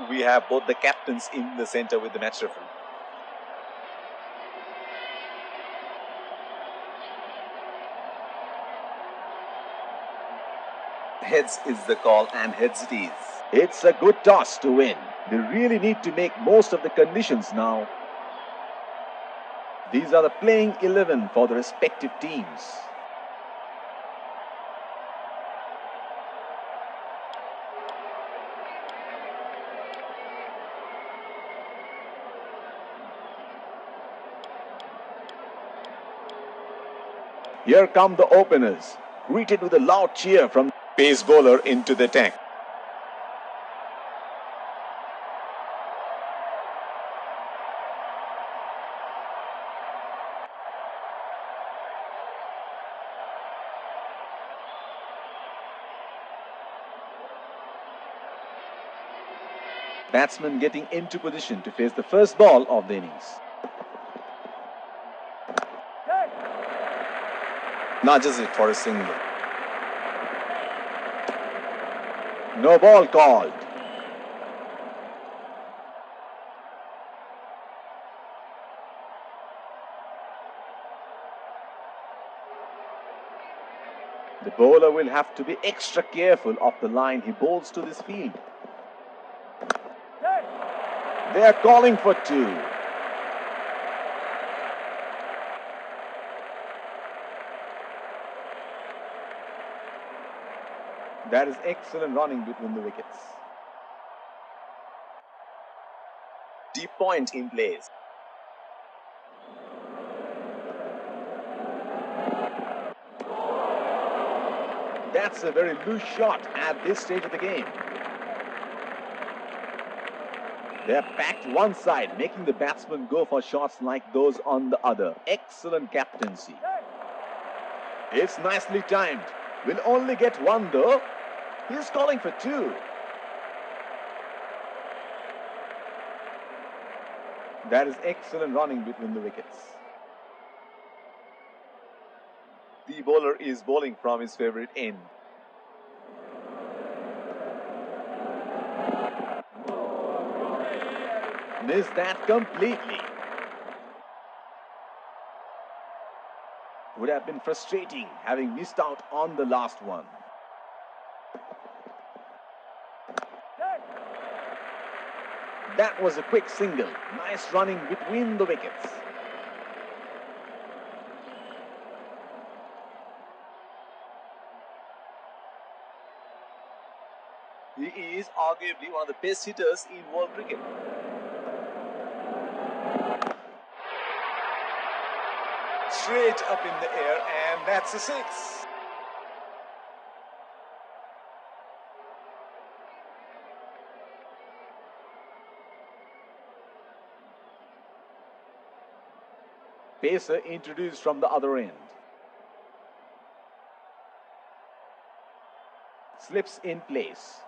We have both the captains in the center with the match referee. Heads is the call, and heads it is. It's a good toss to win. They really need to make most of the conditions now. These are the playing 11 for the respective teams. Here come the openers, greeted with a loud cheer from Pace bowler into the tank. batsman getting into position to face the first ball of the innings. Nudges it for a single. No ball called. The bowler will have to be extra careful of the line he bowls to this field. They are calling for two. That is excellent running between the wickets. Deep point in place. That's a very loose shot at this stage of the game. They're packed one side, making the batsman go for shots like those on the other. Excellent captaincy. It's nicely timed. Will only get one though. He's calling for two. That is excellent running between the wickets. The bowler is bowling from his favorite end. Missed that completely. Would have been frustrating having missed out on the last one. That was a quick single. Nice running between the wickets. He is arguably one of the best hitters in world cricket. Straight up in the air, and that's a six. Pacer introduced from the other end. Slips in place.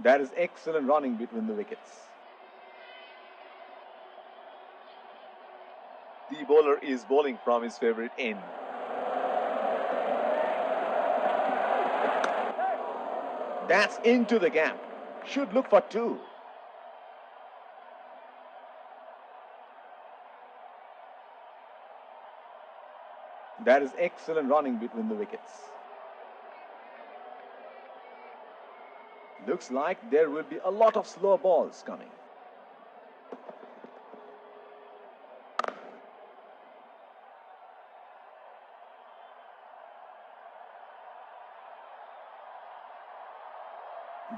That is excellent running between the wickets. The bowler is bowling from his favorite end. That's into the gap. Should look for two. That is excellent running between the wickets. Looks like there will be a lot of slow balls coming.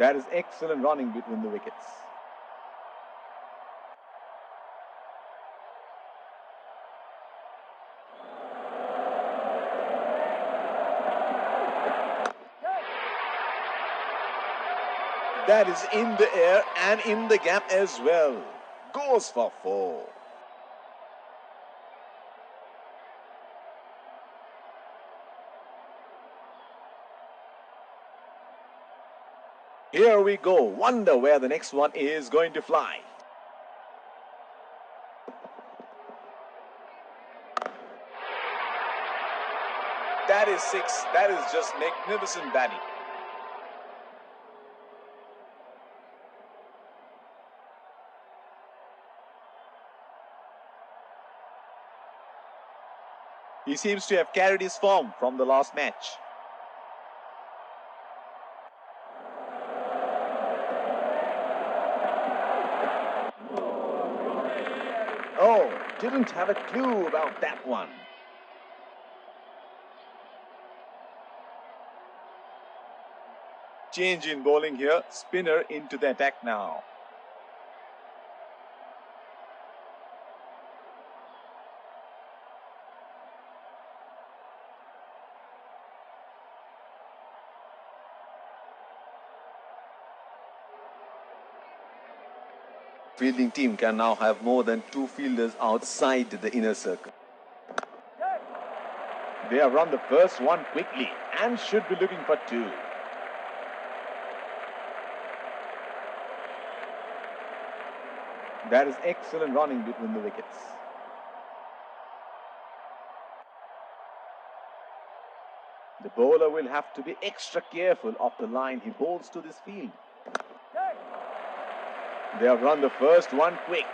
That is excellent running between the wickets. That is in the air and in the gap as well. Goes for four. Here we go. Wonder where the next one is going to fly. That is six. That is just magnificent batting. He seems to have carried his form from the last match. Oh, didn't have a clue about that one. Change in bowling here. Spinner into the attack now. Fielding team can now have more than 2 fielders outside the inner circle. They have run the first one quickly and should be looking for 2. That is excellent running between the wickets. The bowler will have to be extra careful of the line he bowls to this field. They have run the first one quick.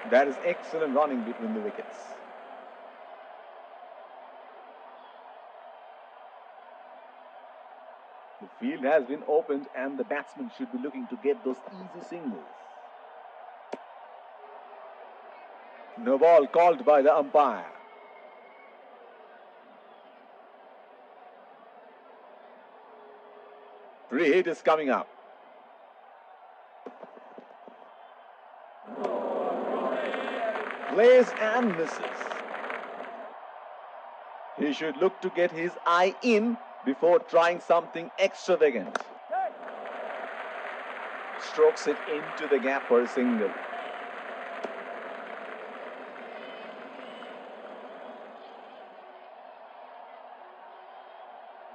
That is excellent running between the wickets. The field has been opened and the batsman should be looking to get those easy singles. No ball called by the umpire. Free hit is coming up. Plays and misses. He should look to get his eye in before trying something extravagant. Strokes it into the gap for a single.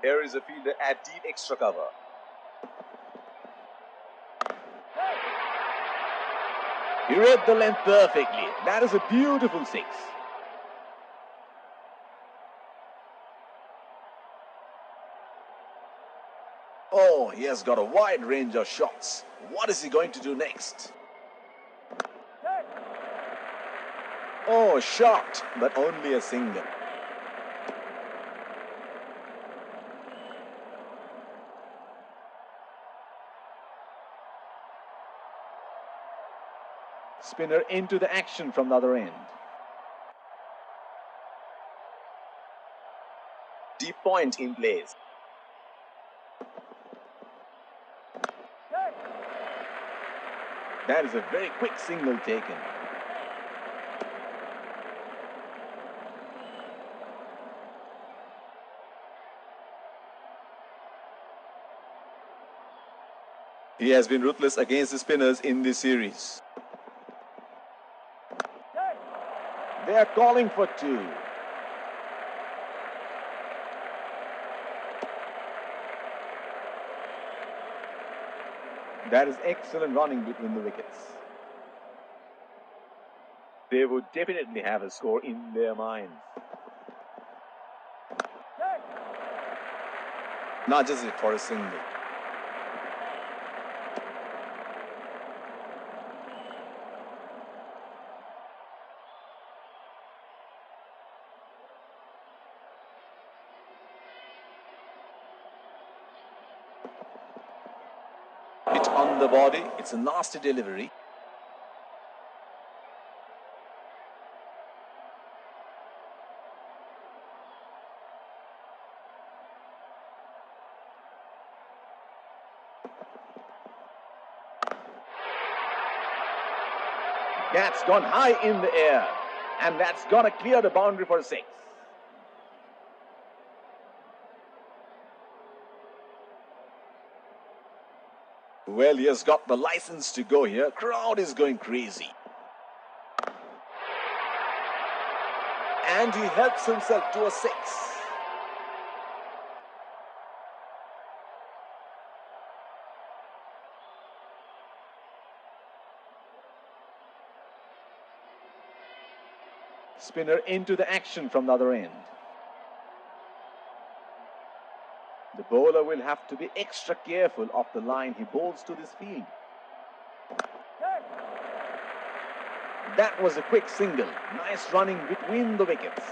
Here is a fielder at deep extra cover. He read the length perfectly. That is a beautiful 6. Oh, he has got a wide range of shots. What is he going to do next? Oh, shot, but only a single. Spinner into the action from the other end. Deep point in place. That is a very quick single taken. He has been ruthless against the spinners in this series. They are calling for 2. That is excellent running between the wickets. They would definitely have a score in their minds. Nudges it for a single. Hit on the body. It's a nasty delivery. That's gone high in the air. And that's gonna clear the boundary for a 6. Well, he has got the license to go here. Crowd is going crazy. And he helps himself to a 6. Spinner into the action from the other end. The bowler will have to be extra careful of the line he bowls to this field. That was a quick single. Nice running between the wickets.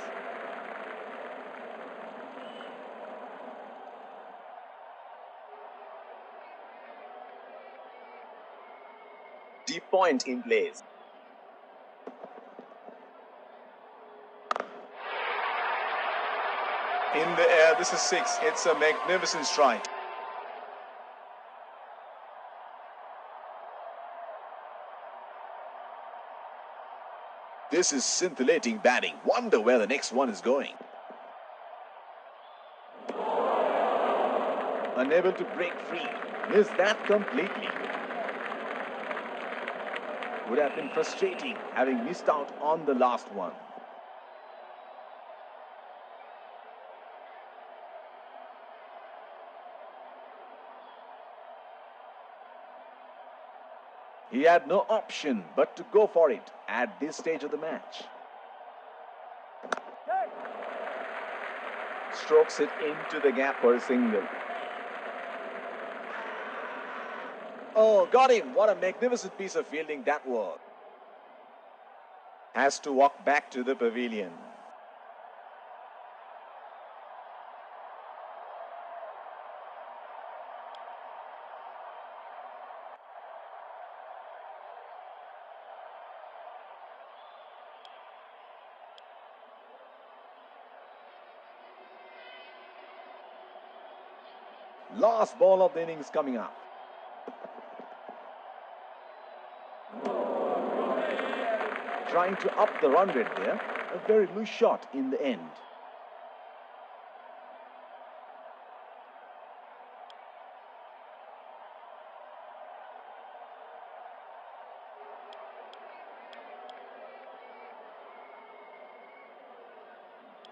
Deep point in place. In the air, this is 6. It's a magnificent strike. This is scintillating batting. Wonder where the next one is going. Unable to break free. Missed that completely. Would have been frustrating having missed out on the last one. He had no option but to go for it at this stage of the match. Strokes it into the gap for a single. Oh, got him. What a magnificent piece of fielding that was. Has to walk back to the pavilion. Last ball of the innings coming up. Trying to up the run rate there. A very loose shot in the end.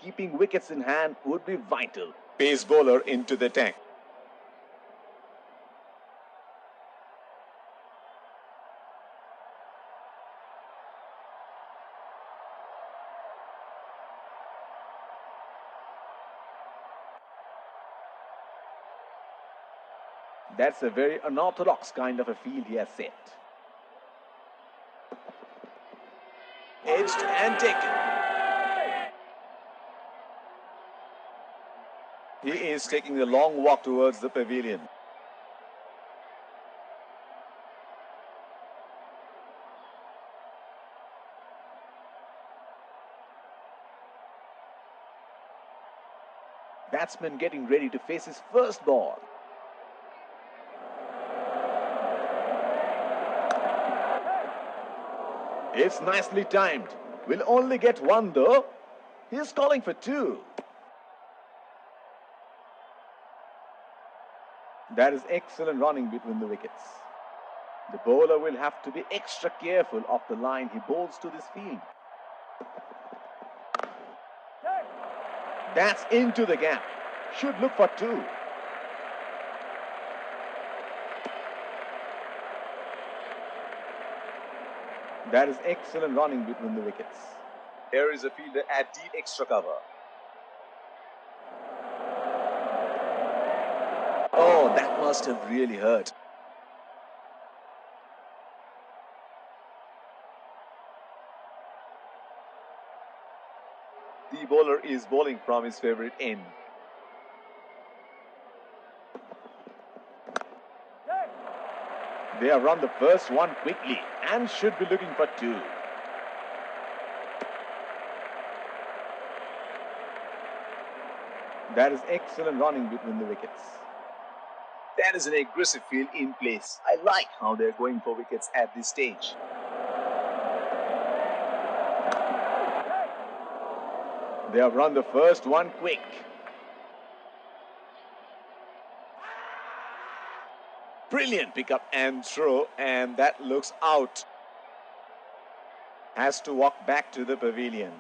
Keeping wickets in hand would be vital. Pace bowler into the attack. That's a very unorthodox kind of a field he has set. Edged and taken. He is taking the long walk towards the pavilion. Batsman getting ready to face his first ball. It's nicely timed. Will only get one though. He's calling for 2. That is excellent running between the wickets. The bowler will have to be extra careful of the line he bowls to this field. That's into the gap. Should look for 2. That is excellent running between the wickets. Here is a fielder at deep extra cover. Oh, that must have really hurt. The bowler is bowling from his favorite end. They have run the first one quickly and should be looking for 2. That is excellent running between the wickets. That is an aggressive field in place. I like how they're going for wickets at this stage. They have run the first one quick. Brilliant pickup and throw, and that looks out. Has to walk back to the pavilion.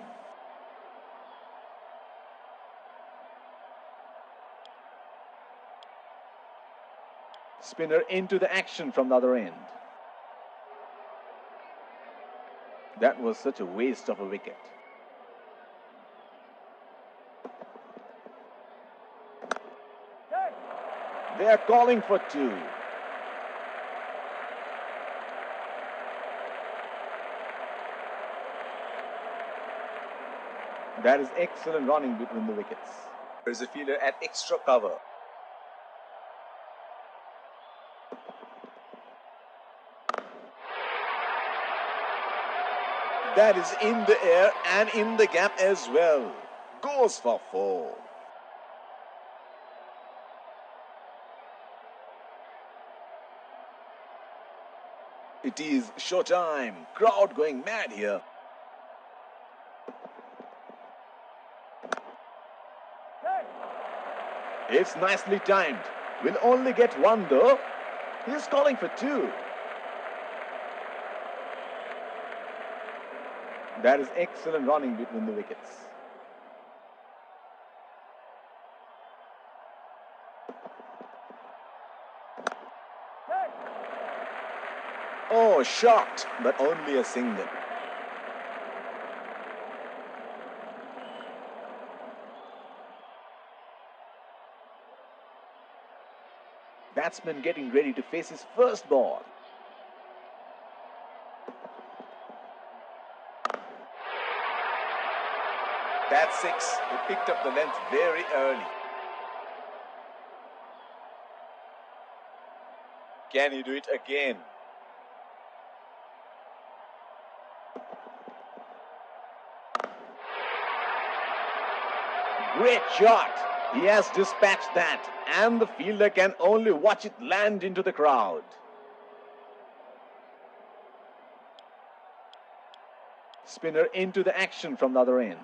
Spinner into the action from the other end. That was such a waste of a wicket. They are calling for two. That is excellent running between the wickets. There is a fielder at extra cover. That is in the air and in the gap as well. Goes for four. It is showtime. Crowd going mad here. It's nicely timed. We'll only get one though. He's calling for two. That is excellent running between the wickets. Oh, shot, but only a single. Batsman getting ready to face his first ball. That's six. He picked up the length very early. Can he do it again? Great shot. He has dispatched that, and the fielder can only watch it land into the crowd. Spinner into the action from the other end.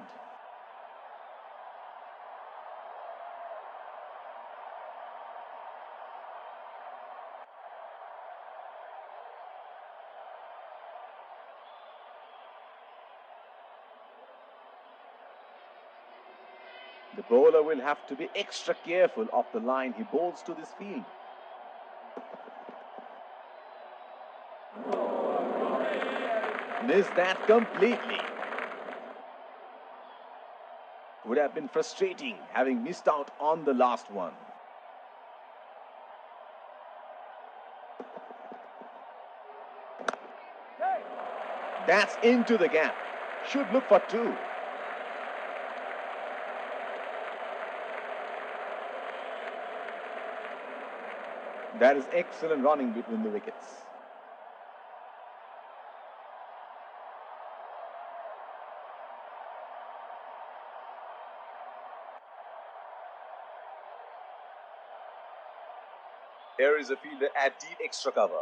The bowler will have to be extra careful of the line he bowls to this field. Missed that completely. Would have been frustrating having missed out on the last one. That's into the gap. Should look for two. That is excellent running between the wickets. Here is a fielder at deep extra cover.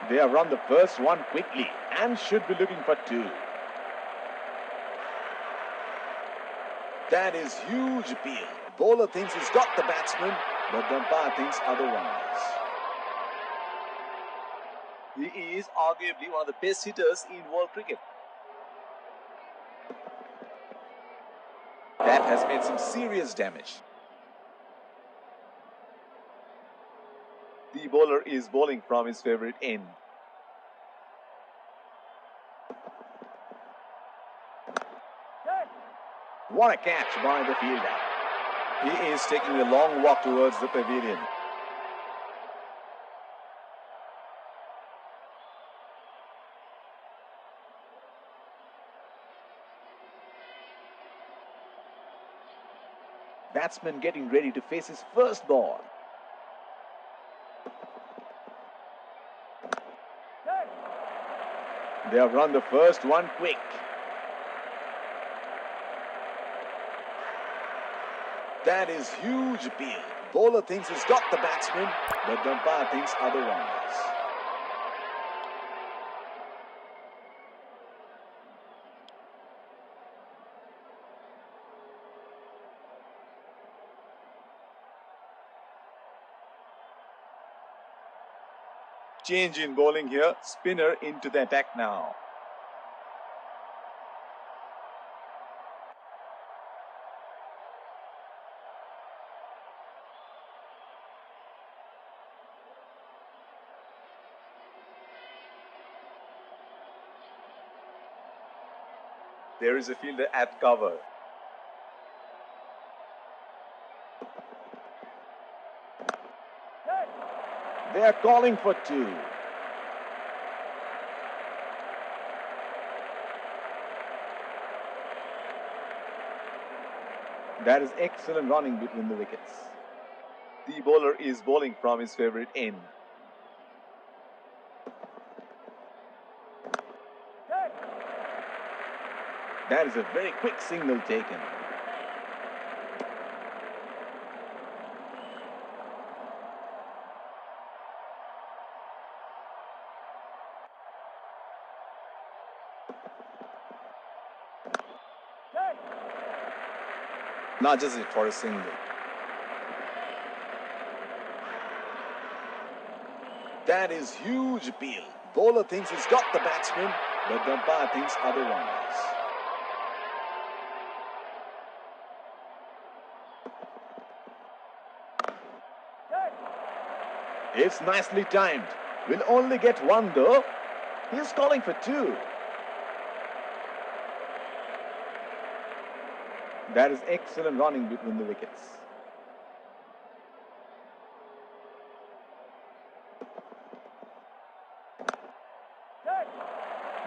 They have run the first one quickly and should be looking for two. That is huge appeal. Bowler thinks he's got the batsman, but the umpire thinks otherwise. He is arguably one of the best hitters in world cricket. That has made some serious damage. The bowler is bowling from his favorite end. What a catch by the fielder. He is taking a long walk towards the pavilion. Batsman getting ready to face his first ball. They have run the first one quick. That is huge appeal. Bowler thinks he's got the batsman, but the umpire thinks otherwise. Change in bowling here. Spinner into the attack now. There is a fielder at cover. They are calling for two. That is excellent running between the wickets. The bowler is bowling from his favorite end. That is a very quick signal taken. Nudges it for a single. That is huge appeal. Bowler thinks he's got the batsman, but the umpire thinks otherwise. It's nicely timed. We'll only get one though. He's calling for two. That is excellent running between the wickets.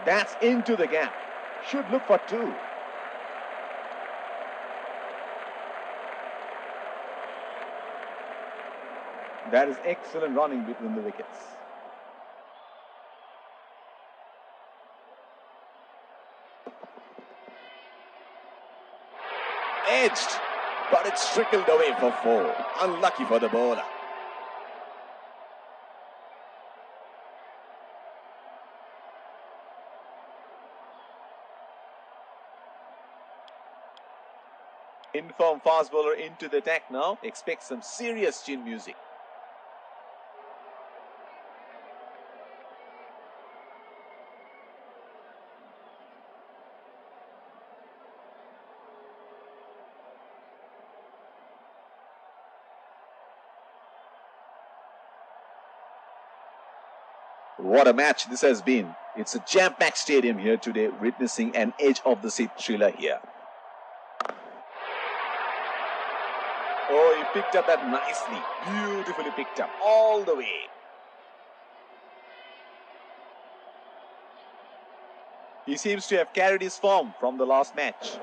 That's into the gap. Should look for two. That is excellent running between the wickets. Edged, but it's trickled away for four. Unlucky for the bowler. Inform fast bowler into the attack now. Expect some serious chin music. What a match this has been. It's a jam-packed stadium here today, witnessing an edge-of-the-seat thriller here. Oh, he picked up that nicely. Beautifully picked up all the way. He seems to have carried his form from the last match.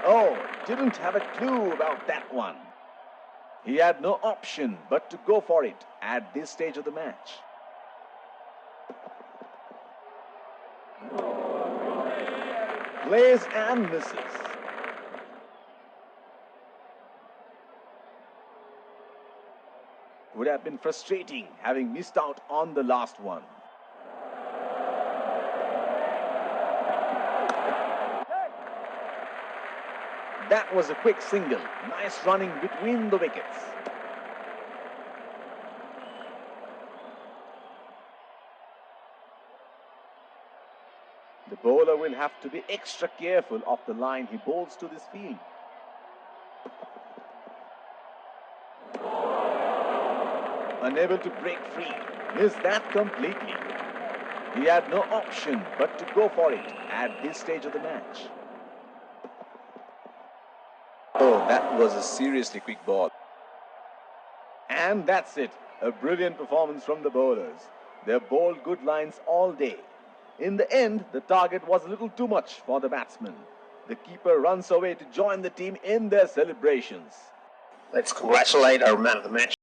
Oh, didn't have a clue about that one. He had no option but to go for it at this stage of the match. Plays and misses. Would have been frustrating having missed out on the last one. That was a quick single. Nice running between the wickets. The bowler will have to be extra careful of the line he bowls to this field. Unable to break free. Missed that completely. He had no option but to go for it at this stage of the match. Oh, that was a seriously quick ball. And that's it. A brilliant performance from the bowlers. They bowled good lines all day. In the end, the target was a little too much for the batsman. The keeper runs away to join the team in their celebrations. Let's congratulate our man of the match.